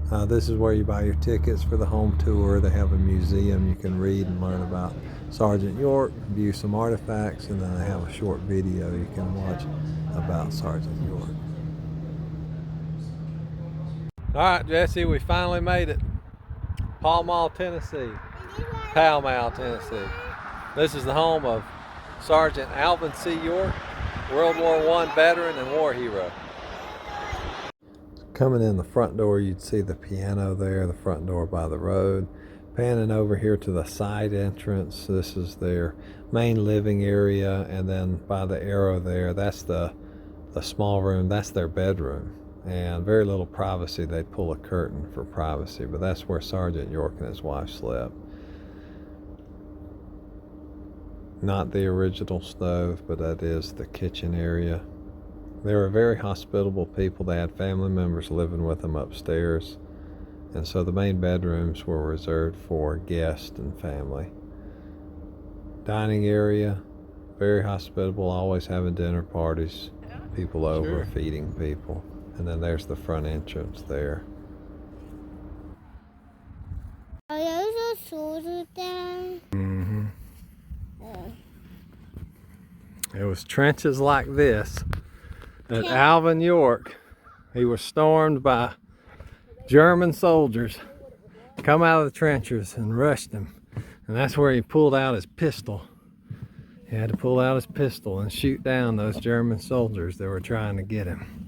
This is where you buy your tickets for the home tour. They have a museum you can read and learn about Sergeant York, view some artifacts, and then they have a short video you can watch about Sergeant York. All right, Jesse, we finally made it. Pall, Tennessee. Pall, Tennessee. This is the home of Sergeant Alvin C. York, World War I veteran and war hero. Coming in the front door, you'd see the piano there, the front door by the road. Panning over here to the side entrance, this is their main living area, and then by the arrow there, that's the small room, that's their bedroom. And very little privacy. They'd pull a curtain for privacy, but that's where Sergeant York and his wife slept. Not the original stove, but that is the kitchen area. They were very hospitable people. They had family members living with them upstairs, and so the main bedrooms were reserved for guests and family. Dining area, very hospitable, always having dinner parties, people over, feeding people. And then there's the front entrance there. Are those soldiers down? Mm-hmm. It was trenches like this that Alvin York, he was stormed by German soldiers, come out of the trenches and rushed him. And that's where he pulled out his pistol. He had to pull out his pistol and shoot down those German soldiers that were trying to get him.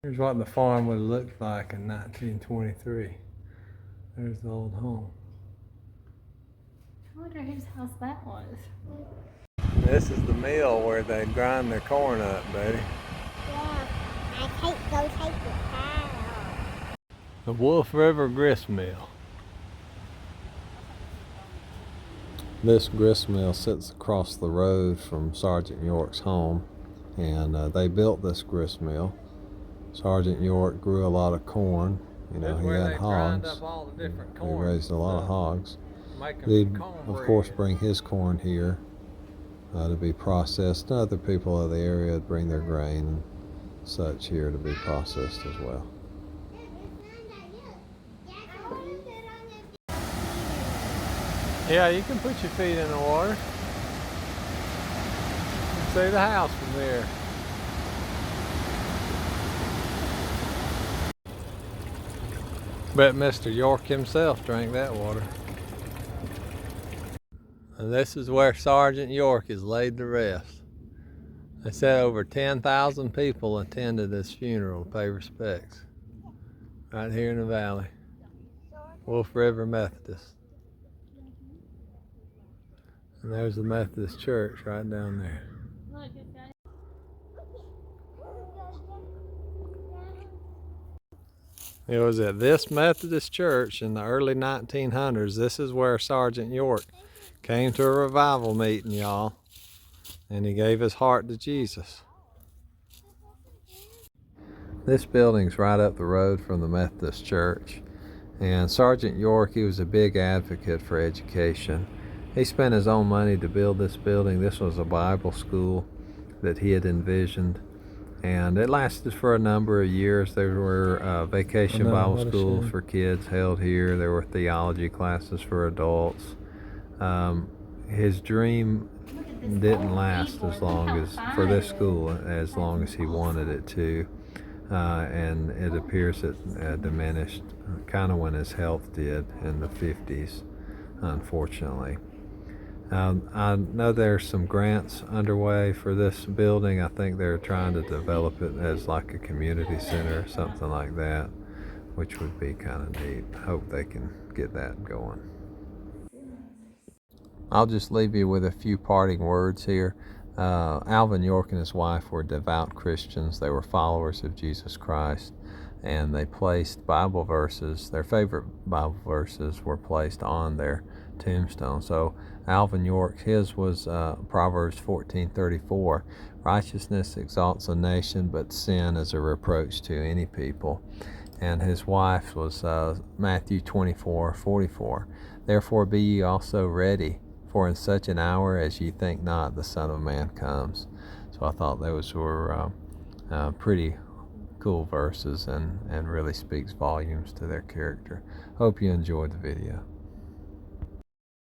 Here's what the farm would have looked like in 1923. There's the old home. I wonder whose house that was. This is the mill where they grind their corn up, buddy. Yeah, go take the pile off. The Wolf River Grist Mill. This grist mill sits across the road from Sergeant York's home, and they built this grist mill. Sergeant York grew a lot of corn. You know, he had hogs. He raised a lot of hogs. He'd, of course, bring his corn here to be processed. And other people of the area would bring their grain and such here to be processed as well. Yeah, you can put your feet in the water. You can see the house from there. Bet Mr. York himself drank that water. And this is where Sergeant York is laid to rest. They said over 10,000 people attended this funeral to pay respects. Right here in the valley. Wolf River Methodist. And there's the Methodist church right down there. It was at this Methodist church in the early 1900s. This is where Sergeant York came to a revival meeting, y'all. And he gave his heart to Jesus. This building's right up the road from the Methodist church. And Sergeant York, he was a big advocate for education. He spent his own money to build this building. This was a Bible school that he had envisioned. And it lasted for a number of years. There were vacation Bible schools for kids held here. There were theology classes for adults. His dream didn't last as long as, for this school, as long as he wanted it to. And it appears it diminished kind of when his health did in the 50s, unfortunately. I know there's some grants underway for this building. I think they're trying to develop it as like a community center or something like that, which would be kind of neat. I hope they can get that going. I'll just leave you with a few parting words here. Alvin York and his wife were devout Christians. They were followers of Jesus Christ, and they placed Bible verses, their favorite Bible verses were placed on their tombstone. So Alvin York, his was Proverbs 14:34. Righteousness exalts a nation, but sin is a reproach to any people. And his wife was Matthew 24:44. Therefore be ye also ready, for in such an hour as ye think not, the Son of Man comes. So I thought those were pretty cool verses and really speaks volumes to their character. Hope you enjoyed the video.